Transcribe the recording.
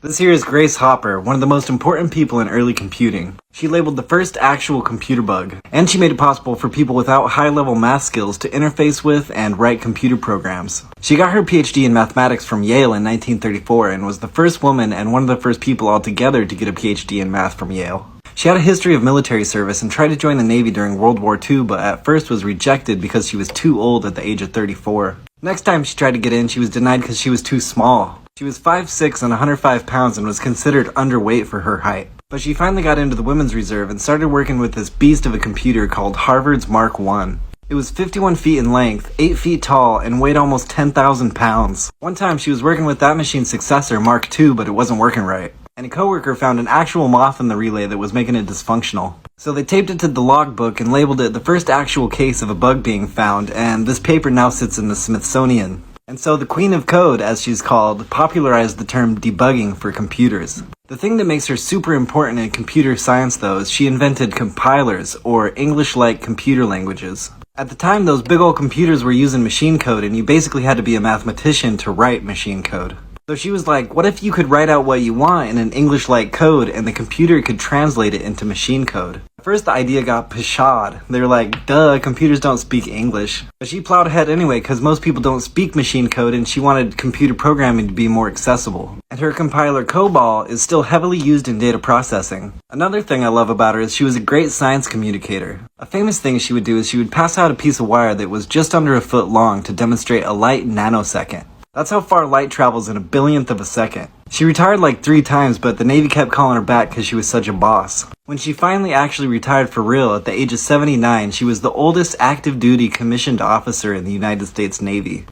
This here is Grace Hopper, one of the most important people in early computing. She labeled the first actual computer bug, and she made it possible for people without high-level math skills to interface with and write computer programs. She got her PhD in mathematics from Yale in 1934 and was the first woman and one of the first people altogether to get a PhD in math from Yale. She had a history of military service and tried to join the Navy during World War II, but at first was rejected because she was too old at the age of 34. Next time she tried to get in, she was denied because she was too small. She was 5'6" and 105 pounds and was considered underweight for her height. But she finally got into the Women's Reserve and started working with this beast of a computer called Harvard's Mark I. It was 51 feet in length, 8 feet tall, and weighed almost 10,000 pounds. One time she was working with that machine's successor, Mark II, but it wasn't working right. And a coworker found an actual moth in the relay that was making it dysfunctional. So they taped it to the logbook and labeled it the first actual case of a bug being found, and this paper now sits in the Smithsonian. And so the Queen of Code, as she's called, popularized the term debugging for computers. The thing that makes her super important in computer science, though, is she invented compilers, or English-like computer languages. At the time, those big old computers were using machine code, and you basically had to be a mathematician to write machine code. So she was like, what if you could write out what you want in an English-like code and the computer could translate it into machine code? At first the idea got pshawed. They were like, duh, computers don't speak English. But she plowed ahead anyway because most people don't speak machine code and she wanted computer programming to be more accessible. And her compiler COBOL is still heavily used in data processing. Another thing I love about her is she was a great science communicator. A famous thing she would do is she would pass out a piece of wire that was just under a foot long to demonstrate a light nanosecond. That's how far light travels in a billionth of a second. She retired like 3 times, but the Navy kept calling her back because she was such a boss. When she finally actually retired for real at the age of 79, she was the oldest active duty commissioned officer in the United States Navy.